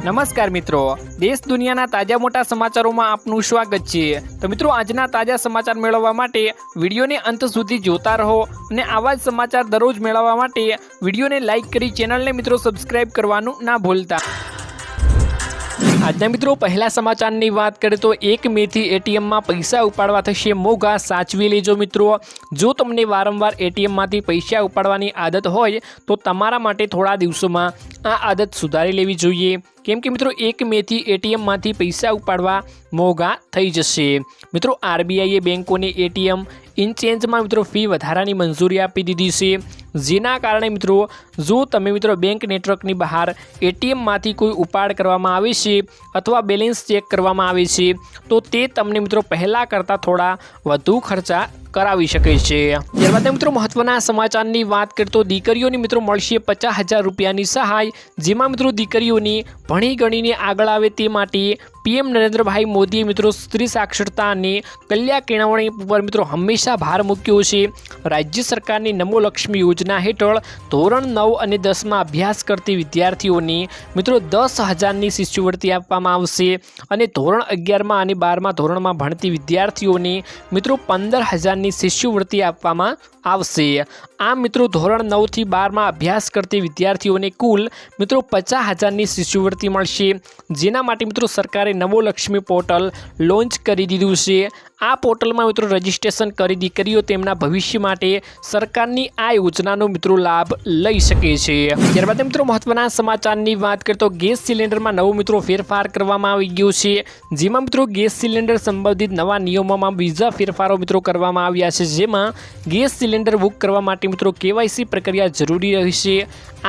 નમસ્કાર મિત્રો, દેશ દુનિયાના તાજા મોટા સમાચારોમાં આપનું સ્વાગત છે। તો મિત્રો, આજના તાજા સમાચાર મેળવવા માટે વિડીયોને અંત સુધી જોતા રહો અને આવા જ સમાચાર દરરોજ મેળવવા માટે વિડીયોને લાઇક કરી ચેનલને મિત્રો સબસ્ક્રાઇબ કરવાનું ના ભૂલતા। આજના મિત્રો પહેલા સમાચારની વાત કરીએ તો 1 મેથી એટીએમમાં પૈસા ઉપાડવા થશે મોંઘા, સાચવી લેજો મિત્રો। જો તમને વારંવાર એટીએમમાંથી પૈસા ઉપાડવાની આદત હોય તો તમારા માટે થોડા દિવસોમાં આ આદત સુધારી લેવી જોઈએ, કેમ કે મિત્રો 1 મેથી એટીએમમાંથી પૈસા ઉપાડવા મોંઘા થઈ જશે। મિત્રો, આરબીઆઈએ બેંકોને એટીએમ ઇનચેન્જમાં મિત્રો ફી વધારાની મંજૂરી આપી દીધી છે, જેના કારણે મિત્રો જો તમે મિત્રો બેંક નેટવર્કની બહાર એટીએમમાંથી કોઈ ઉપાડ કરવામાં આવે છે અથવા બેલેન્સ ચેક કરવામાં આવે છે તો તે તમને મિત્રો પહેલાં કરતાં થોડા વધુ ખર્ચા કરાવી શકે છે। ત્યારબાદ મિત્રો મહત્વના સમાચારની વાત કરીએ તો દીકરીઓની મિત્રો મળશે 50,000 રૂપિયાની સહાય, જેમાં મિત્રો દીકરીઓની ભણી ગણીને આગળ આવે તે માટે પીએમ નરેન્દ્રભાઈ મોદીએ મિત્રો સ્ત્રી સાક્ષરતા અને કલ્યાણ કેળવણી પર મિત્રો હંમેશા ભાર મૂક્યો છે। રાજ્ય સરકારની નમો લક્ષ્મી યોજના હેઠળ ધોરણ 9 અને 10માં અભ્યાસ કરતી વિદ્યાર્થીઓને મિત્રો 10,000ની શિષ્યવૃત્તિ આપવામાં આવશે અને ધોરણ 11માં અને 12મા ધોરણમાં ભણતી વિદ્યાર્થીઓને મિત્રો 15,000ની શિષ્યવૃત્તિ આપવામાં આવશે। આ મિત્રો ધોરણ 9 થી 12માં અભ્યાસ કરતી વિદ્યાર્થીઓને કુલ મિત્રો 50,000ની શિષ્યવૃત્તિ મળશે, જેના માટે મિત્રો સરકારે નમો લક્ષ્મી પોર્ટલ લોન્ચ કરી દીધું છે। આ પોર્ટલમાં મિત્રો રજીસ્ટ્રેશન કરી દીકરીઓ તેમના ભવિષ્ય માટે સરકારની આ યોજનાનો મિત્રો લાભ લઈ શકે છે। ત્યારબાદ મિત્રો મહત્વના સમાચારની વાત કરીએ તો ગેસ સિલિન્ડરમાં નવો મિત્રો ફેરફાર કરવામાં આવી ગયો છે, જેમાં મિત્રો ગેસ સિલિન્ડર સંબંધિત નવા નિયમોમાં બીજા ફેરફારો મિત્રો કરવામાં આવ્યા છે, જેમાં ગેસ સિલિન્ડર બુક કરવા માટે મિત્રો કેવાયસી પ્રક્રિયા જરૂરી રહેશે।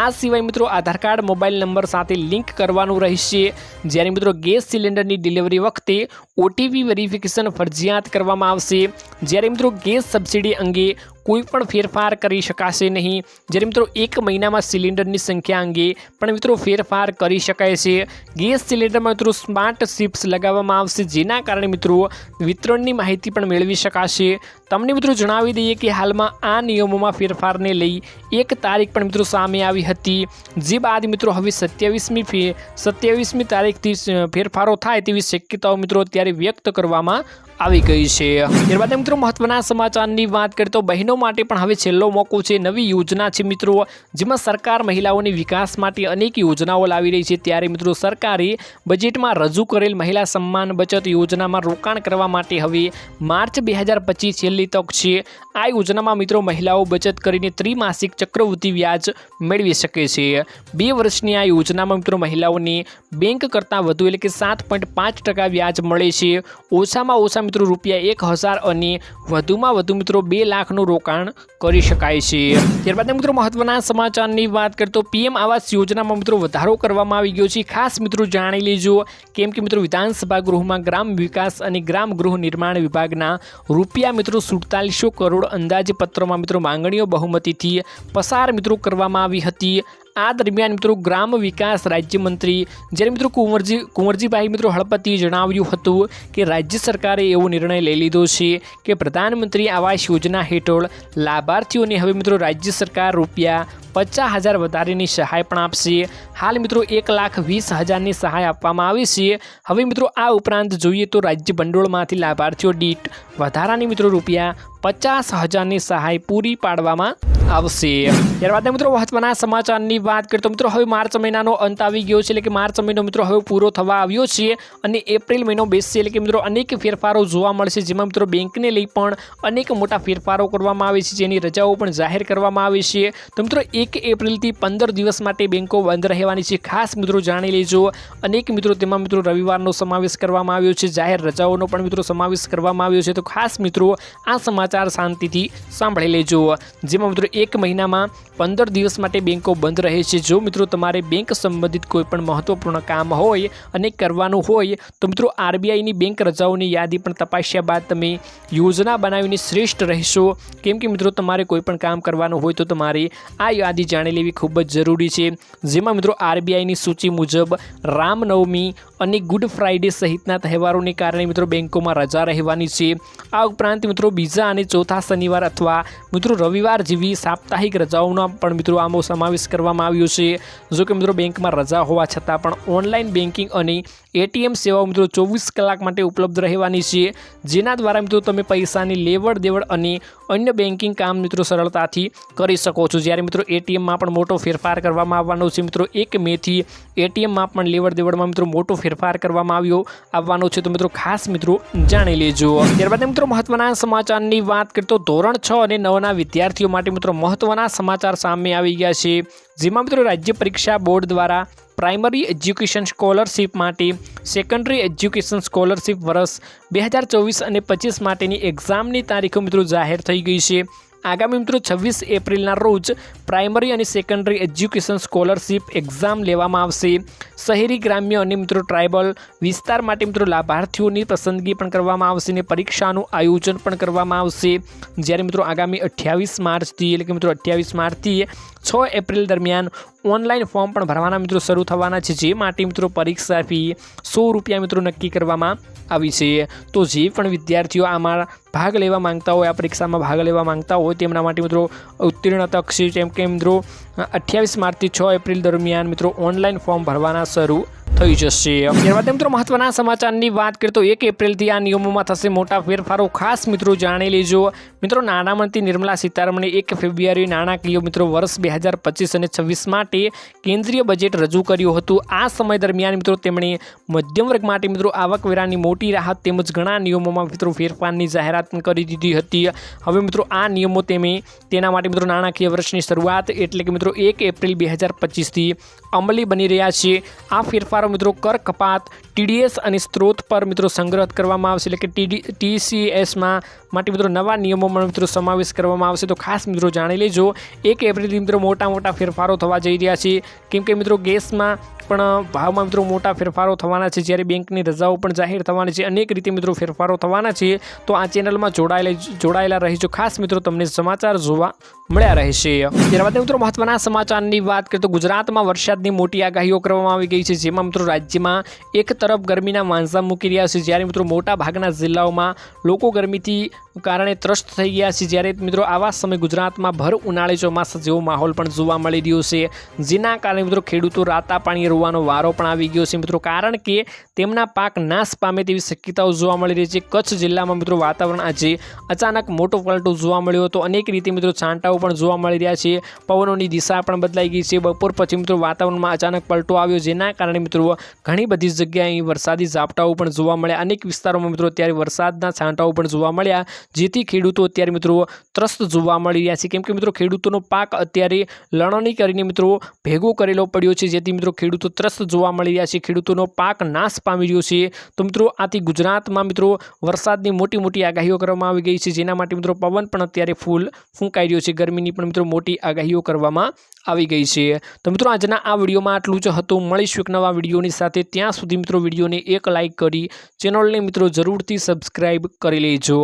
આ સિવાય મિત્રો આધાર કાર્ડ મોબાઈલ નંબર સાથે લિંક કરવાનું રહેશે, જ્યારે મિત્રો ગેસ સિલિન્ડરની ડિલિવરી વખતે ઓટીપી વેરિફિકેશન ફરજિયાત કરવામાં આવશે। જ્યારે મિત્રો ગેસ સબસિડી અંગે કોઈ પણ ફેરફાર કરી શકાશે નહીં, જ્યારે મિત્રો 1 મહિનામાં સિલિન્ડરની સંખ્યા અંગે પણ મિત્રો ફેરફાર કરી શકાય છે। ગેસ સિલિન્ડરમાં મિત્રો સ્માર્ટ ચિપ્સ લગાવવામાં આવશે, જેના કારણે મિત્રો વિતરણની માહિતી પણ મેળવી શકાશે। તમને મિત્રો જણાવી દઈએ કે હાલમાં આ નિયમોમાં ફેરફારને લઈ એક તારીખ પણ મિત્રો સામે આવી હતી, જે બાદ મિત્રો હવે 27મી તારીખથી ફેરફારો થાય તેવી શક્યતાઓ મિત્રો અત્યારે વ્યક્ત કરવામાં આવી ગઈ છે। ત્યારબાદ મિત્રો મહત્વના સમાચારની વાત કરીએ તો બહેનો માટે પણ હવે છેલ્લો મોકો છે। નવી યોજના છે મિત્રો, જેમાં સરકાર મહિલાઓની વિકાસ માટે અનેક યોજનાઓ લાવી રહી છે। ત્યારે મિત્રો સરકારે બજેટમાં રજૂ કરેલ મહિલા સન્માન બચત યોજનામાં રોકાણ કરવા માટે હવે માર્ચ 2025 છેલ્લી તક છે। આ યોજનામાં મિત્રો મહિલાઓ બચત કરીને ત્રિમાસિક ચક્રવૃત્તિ વ્યાજ મેળવી શકે છે। 2 વર્ષની આ યોજનામાં મિત્રો મહિલાઓને બેંક કરતાં વધુ એટલે કે 7.5% વ્યાજ મળે છે। ઓછામાં ઓછા મિત્રો ₹1,000 અને વધુમાં વધુ મિત્રો 2 લાખનું રોકાણ કરી શકાય છે। ત્યારબાદ મિત્રો મહત્વના સમાચારની વાત કરીએ તો પીએમ આવાસ યોજનામાં મિત્રો વધારો કરવામાં આવી ગયો છે। ખાસ મિત્રો જાણી લેજો, કેમ કે મિત્રો વિધાનસભા ગૃહમાં ગ્રામ વિકાસ અને ગ્રામ ગૃહ નિર્માણ વિભાગના રૂપિયા મિત્રો 4700 કરોડ અંદાજપત્રમાં મિત્રો માંગણીઓ બહુમતીથી પસાર મિત્રો કરવામાં આવી હતી। આ દરમિયાન મિત્રો ગ્રામ વિકાસ રાજ્યમંત્રી જ્યારે મિત્રો કુંવરજીભાઈ મિત્રો હળપતિએ જણાવ્યું હતું કે રાજ્ય સરકારે એવો નિર્ણય લઈ લીધો છે કે પ્રધાનમંત્રી આવાસ યોજના હેઠળ લાભાર્થીઓને હવે મિત્રો રાજ્ય સરકાર ₹50,000 વધારેની સહાય પણ આપશે। હાલ મિત્રો 1,20,000ની સહાય આપવામાં આવી છે। હવે મિત્રો આ ઉપરાંત જોઈએ તો રાજ્ય ભંડોળમાંથી લાભાર્થીઓ દીઠ વધારાની મિત્રો ₹50,000ની સહાય પૂરી પાડવામાં આવશે। ત્યારબાદ મિત્રો મહત્વના સમાચારની વાત કરીએ તો મિત્રો હવે માર્ચ મહિનાનો અંત આવી ગયો છે, એટલે કે માર્ચ મહિનો મિત્રો હવે પૂરો થવા આવ્યો છે અને એપ્રિલ મહિનો બેસશે, એટલે કે મિત્રો અનેક ફેરફારો જોવા મળશે, જેમાં મિત્રો બેંકને લઈ પણ અનેક મોટા ફેરફારો કરવામાં આવે છે, જેની રજાઓ પણ જાહેર કરવામાં આવે છે। તો મિત્રો 1 એપ્રિલથી 15 દિવસ માટે બેંકો બંધ રહેવાની છે, ખાસ મિત્રો જાણી લેજો। અનેક મિત્રો તેમાં મિત્રો રવિવારનો સમાવેશ કરવામાં આવ્યો છે, જાહેર રજાઓનો પણ મિત્રો સમાવેશ કરવામાં આવ્યો છે, તો ખાસ મિત્રો આ સમાચાર શાંતિથી સાંભળી લેજો। જેમાં મિત્રો 1 મહિનામાં 15 દિવસ માટે બેંકો બંધ રહે છે। જો મિત્રો તમારે બેંક સંબંધિત કોઈ પણ મહત્વપૂર્ણ કામ હોય અને કરવાનું હોય તો મિત્રો આરબીઆઈની બેંક રજાઓની યાદી પણ તપાસ્યા બાદ તમે યોજના બનાવીને શ્રેષ્ઠ રહેશો, કેમ કે મિત્રો તમારે કોઈ પણ કામ કરવાનું હોય તો તમારે આ યાદી જાણી લેવી ખૂબ જ જરૂરી છે। જેમાં મિત્રો આરબીઆઈની સૂચિ મુજબ રામનવમી અને ગુડ ફ્રાઈડે સહિતના તહેવારોને કારણે મિત્રો બેંકોમાં રજા રહેવાની છે। આ ઉપરાંત મિત્રો બીજા અને અને ચોથા શનિવાર અથવા મિત્રો રવિવાર જેવી સાપ્તાહિક રજાઓનો પણ મિત્રો આમાં સમાવેશ કરવામાં આવ્યો છે। જો કે મિત્રો બેંકમાં રજા હોવા છતાં પણ ઓનલાઈન બેન્કિંગ અને એટીએમ સેવાઓ મિત્રો 24 કલાક માટે ઉપલબ્ધ રહેવાની છે, જેના દ્વારા મિત્રો તમે પૈસાની લેવડ દેવડ અને અન્ય બેન્કિંગ કામ મિત્રો સરળતાથી કરી શકો છો। જ્યારે મિત્રો એટીએમમાં પણ મોટો ફેરફાર કરવામાં આવવાનો છે મિત્રો 1 મેથી એટીએમમાં પણ લેવડ દેવડમાં મિત્રો મોટો ફેરફાર કરવામાં આવવાનો છે, તો મિત્રો ખાસ મિત્રો જાણી લેજો। ત્યારબાદ મિત્રો મહત્વના સમાચારની વાત કરીએ તો ધોરણ 6 અને 9ના વિદ્યાર્થીઓ માટે મિત્રો મહત્વના સમાચાર સામે આવી ગયા છે, જેમાં મિત્રો રાજ્ય પરીક્ષા બોર્ડ દ્વારા પ્રાઇમરી એજ્યુકેશન સ્કોલરશિપ માટે સેકન્ડરી એજ્યુકેશન સ્કોલરશિપ વર્ષ 2024 અને 25 માટેની એક્ઝામની તારીખો મિત્રો જાહેર થઈ ગઈ છે। આગામી મિત્રો 26 એપ્રિલના રોજ પ્રાઇમરી અને સેકન્ડરી એજ્યુકેશન સ્કોલરશિપ એક્ઝામ લેવામાં આવશે। શહેરી ગ્રામ્ય અને મિત્રો ટ્રાઇબલ વિસ્તાર માટે મિત્રો લાભાર્થીઓની પસંદગી પણ કરવામાં આવશે અને પરીક્ષાનું આયોજન પણ કરવામાં આવશે। જ્યારે મિત્રો આગામી 28 માર્ચથી એટલે કે મિત્રો 28 માર્ચથી 6 એપ્રિલ દરમિયાન ઓનલાઈન ફોર્મ પણ ભરવાના મિત્રો શરૂ થવાના છે, જે માટે મિત્રો પરીક્ષા ફી ₹100 મિત્રો નક્કી કરવામાં આવી છે। તો જે પણ વિદ્યાર્થીઓ આમાં ભાગ લેવા માંગતા હોય, આ પરીક્ષામાં ભાગ લેવા માંગતા હોય તેમના માટે મિત્રો ઉત્તીર્ણ તક છે, જેમ કે મિત્રો 28 માર્ચથી 6 એપ્રિલ દરમિયાન મિત્રો ઓનલાઈન ફોર્મ ભરવાના શરૂ થઈ જશે। ત્યારબાદ મિત્રો મહત્વના સમાચારની વાત કરીએ તો 1 એપ્રિલથી આ નિયમોમાં થશે મોટા ફેરફારો, ખાસ મિત્રો જાણી લેજો। મિત્રો નાણામંત્રી નિર્મલા સીતારમણે 1 ફેબ્રુઆરી નાણાકીય મિત્રો વર્ષ 2025 અને 26 માટે કેન્દ્રીય બજેટ રજૂ કર્યું હતું। આ સમય દરમિયાન મિત્રો તેમણે મધ્યમ વર્ગ માટે મિત્રો આવકવેરાની મોટી રાહત તેમજ ઘણા નિયમોમાં મિત્રો ફેરફારની જાહેરાત કરી દીધી હતી। હવે મિત્રો આ નિયમો તેના માટે મિત્રો નાણાકીય વર્ષની શરૂઆત એટલે કે મિત્રો 1 એપ્રિલ 2025થી અમલી બની રહ્યા છે। આ ફેરફારો મિત્રો કર કપાત, ટીડીએસ અને સ્ત્રોત પર મિત્રો સંગ્રહ કરવામાં આવશે, એટલે કે ટીસીએસમાં માટે મિત્રો નવા નિયમોમાં મિત્રો સમાવેશ કરવામાં આવશે। તો ખાસ મિત્રો જાણી લેજો 1 એપ્રિલથી મિત્રો મોટા ફેરફારો થવા જઈ રહ્યા છે, કેમ કે મિત્રો ગેસમાં પણ ભાવમાં મિત્રો મોટા ફેરફારો થવાના છે, જ્યારે બેંકની રજાઓ પણ જાહેર થવાની છે, અનેક રીતે મિત્રો ફેરફારો થવાના છે। તો આ ચેનલમાં જોડાયેલા રહીજો, ખાસ મિત્રો તમને સમાચાર જોવા મળ્યા રહેશે। ત્યારબાદ મિત્રો મહત્વના સમાચારની વાત કરીએ તો ગુજરાતમાં વરસાદની મોટી આગાહીઓ કરવામાં આવી ગઈ છે, જેમાં મિત્રો રાજ્યમાં એક તરફ ગરમીના વાંઝા મૂકી રહ્યા છે, જ્યારે મિત્રો મોટા ભાગના જિલ્લાઓમાં લોકો ગરમીથી કારણે ત્રસ્ત થઈ ગયા છે। જ્યારે મિત્રો આવા સમય ગુજરાતમાં ભર ઉનાળે ચોમાસા જેવો માહોલ પણ જોવા મળી રહ્યો છે, જેના કારણે મિત્રો ખેડૂતો રાતા પાણી રોવાનો વારો પણ આવી ગયો છે મિત્રો, કારણ કે તેમના પાક નાશ પામે તેવી શક્યતાઓ જોવા મળી રહી છે। કચ્છ જિલ્લામાં મિત્રો વાતાવરણ આજે અચાનક મોટો પલટો જોવા મળ્યો હતો, અનેક રીતે મિત્રો છાંટાઓ પણ જોવા મળી રહ્યા છે, પવનોની દિશા પણ બદલાઈ ગઈ છે। બપોર પછી મિત્રો વાતાવરણમાં અચાનક પલટો આવ્યો, જેના કારણે મિત્રો ઘણી બધી જગ્યાએ વરસાદી ઝાપટાઓ પણ જોવા મળ્યા, અનેક વિસ્તારોમાં મિત્રો અત્યારે વરસાદના છાંટાઓ પણ જોવા મળ્યા, જેથી ખેડૂતો અત્યારે મિત્રો ત્રસ્ત જોવા મળી રહ્યા છે, કેમ કે મિત્રો ખેડૂતોનો પાક અત્યારે લણણી કરીને મિત્રો ભેગો કરેલો પડ્યો છે, જેથી મિત્રો ખેડૂતો ત્રસ્ત જોવા મળી રહ્યા છે, ખેડૂતોનો પાક નાશ પામી રહ્યો છે। તો મિત્રો આથી ગુજરાતમાં મિત્રો વરસાદની મોટી આગાહીઓ કરવામાં આવી ગઈ છે, જેના માટે મિત્રો પવન પણ અત્યારે ફૂલ ફૂંકાઈ રહ્યો છે, ગરમીની પણ મિત્રો મોટી આગાહીઓ કરવામાં આવી ગઈ છે। તો મિત્રો આજના આ વિડીયોમાં આટલું જ હતું, મળીશું એક નવા વિડીયોની સાથે, ત્યાં સુધી મિત્રો વિડીયોને એક લાઇક કરી ચેનલને મિત્રો જરૂરથી સબસ્ક્રાઈબ કરી લેજો।